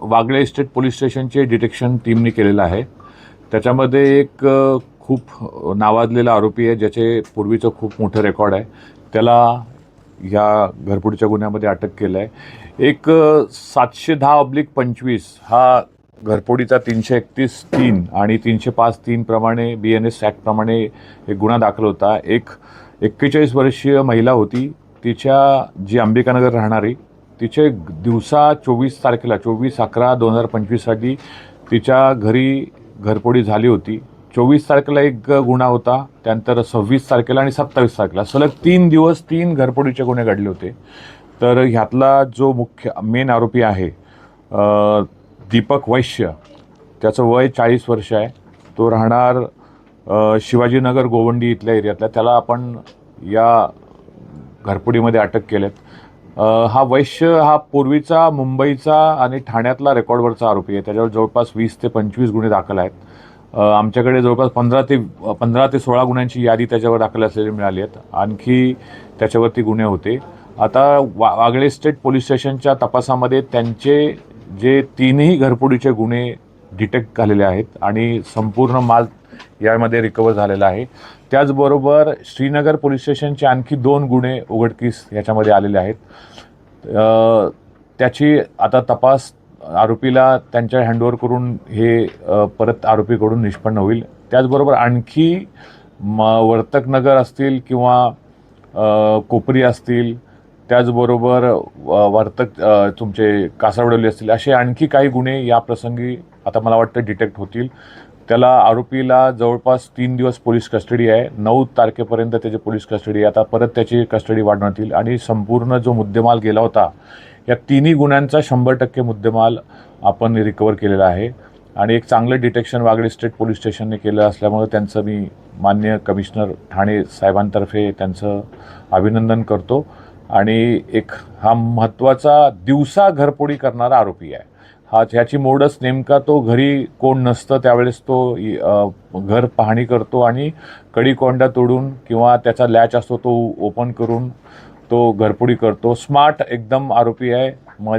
Wagle estate police स्टेशनचे detection टीमने केलेलं आहे. त्याच्यामध्ये एक खूप नावाजलेला आरोपी आहे, ज्याचे पूर्वीचं खूप मोठं रेकॉर्ड आहे. त्याला ह्या घरफोडीच्या गुन्ह्यामध्ये अटक केलं आहे. एक 710/25 हा घरफोडीचा 331(3) आणि 305(3) प्रमाणे BNS ॲक्टप्रमाणे एक गुन्हा दाखल होता. एक 41 वर्षीय महिला होती. जी अंबिकानगर राहणारी, तिचे दिवसा 24 तारखेला 24/11/2025 साठी तिच्या घरी घरफोडी झाली होती. 24 तारखेला एक गुन्हा होता, त्यानंतर 26 तारखेला आणि 27 तारखेला सलग 3 दिवस 3 घरफोडीचे गुन्हे घडले होते. तर ह्यातला जो मेन आरोपी आहे दीपक वैश्य, त्याचं वय 40 वर्ष आहे. तो राहणार शिवाजीनगर गोवंडी इथल्या एरियातला. त्याला आपण या घरफोडीमध्ये अटक केलेत. हा वैश्य हा पूर्वीचा मुंबईचा आणि ठाण्यातला रेकॉर्डवरचा आरोपी आहे. त्याच्यावर जवळपास 20 ते 25 गुन्हे दाखल आहेत. आमच्याकडे जवळपास 15 ते 16 गुन्ह्यांची यादी त्याच्यावर दाखल असलेली मिळाली आहेत. आणखी त्याच्यावरती गुन्हे होते. आता वागळे स्टेट पोलीस स्टेशनच्या तपासामध्ये त्यांचे जे 3ही घरफोडीचे गुन्हे डिटेक्ट झालेले आहेत आणि संपूर्ण माल यामध्ये रिकवर झालेला आहे. त्याचबरोबर श्रीनगर पोलीस स्टेशनचे आणखी 2 गुन्हे उघडकीस याच्यामध्ये आलेले आहेत. त्याची आता तपास आरोपीला त्यांच्या हँडओव्हर करून हे परत आरोपीकडून निष्पन्न होईल. त्याचबरोबर आणखी वर्तकनगर असतील किंवा कोपरी असतील, त्याचबरोबर तुमचे कासारवडवली असतील, असे आणखी काही गुन्हे या प्रसंगी आता मला वाटतं डिटेक्ट होतील. त्याला आरोपीला जवळपास 3 दिवस पोलीस कस्टडी आहे. 9 तारखेपर्यंत त्याची पोलीस कस्टडी आहे. आता परत त्याची कस्टडी वाढवण्यात येईल आणि संपूर्ण जो मुद्देमाल गेला होता, या 3ही गुन्ह्यांचा 100% मुद्देमाल आपण रिकवर केलेला आहे. आणि एक चांगलं डिटेक्शन वागळे स्टेट पोलीस स्टेशनने केलं असल्यामुळे त्यांचं मी माननीय कमिशनर ठाणे साहेबांतर्फे त्यांचं अभिनंदन करतो. आणि एक हा महत्त्वाचा दिवसा घरफोडी करणारा आरोपी आहे. ह्याची मोडच नेमका तो घरी कोण नसतं त्यावेळेस तो घर पाहणी करतो आणि कडी-कोंडा तोडून किंवा त्याचा लॅच असतो तो ओपन करून तो घरफोडी करतो. स्मार्ट एकदम आरोपी आहे.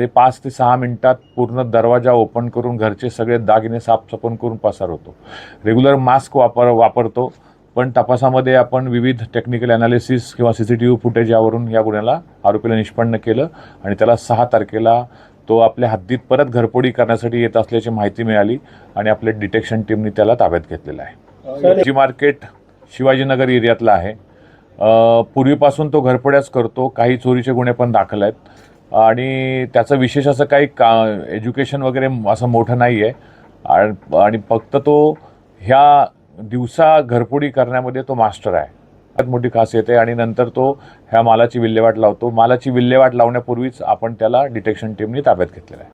5 ते 6 मिनिटात पूर्ण दरवाजा ओपन करून घरचे सगळे दागिने साफसफाई करून पसार होतो. रेग्युलर मास्क वापरतो. पण तपासामध्ये आपण विविध टेक्निकल ॲनालिसिस किंवा CCTV फुटेज यावरून या गुन्ह्याला आरोपीला निष्पन्न केलं आणि त्याला 6 तारखेला तो आपल्या हद्दीत परत घरफोडी करण्यासाठी येत असल्याची माहिती मिळाली आणि आपल्या डिटेक्शन टीमने त्याला ताब्यात घेतलेला आहे. मार्केट शिवाजीनगर एरियातला आहे. पूर्वीपासून तो घरफोड्याच करतो. काही चोरीचे गुन्हे पण दाखल आहेत आणि त्याचं विशेष असं काही एज्युकेशन वगैरे असं मोठं नाही आहे आणि फक्त तो ह्या दिवसा घरफोडी करण्यामध्ये तो मास्टर आहे. मोठी खासियत आहे. आणि नंतर तो ह्या मालाची विल्हेवाट लावतो. मालाची विल्हेवाट लावण्यापूर्वीच आपण त्याला डिटेक्शन टीमने ताब्यात घेतलेला आहे.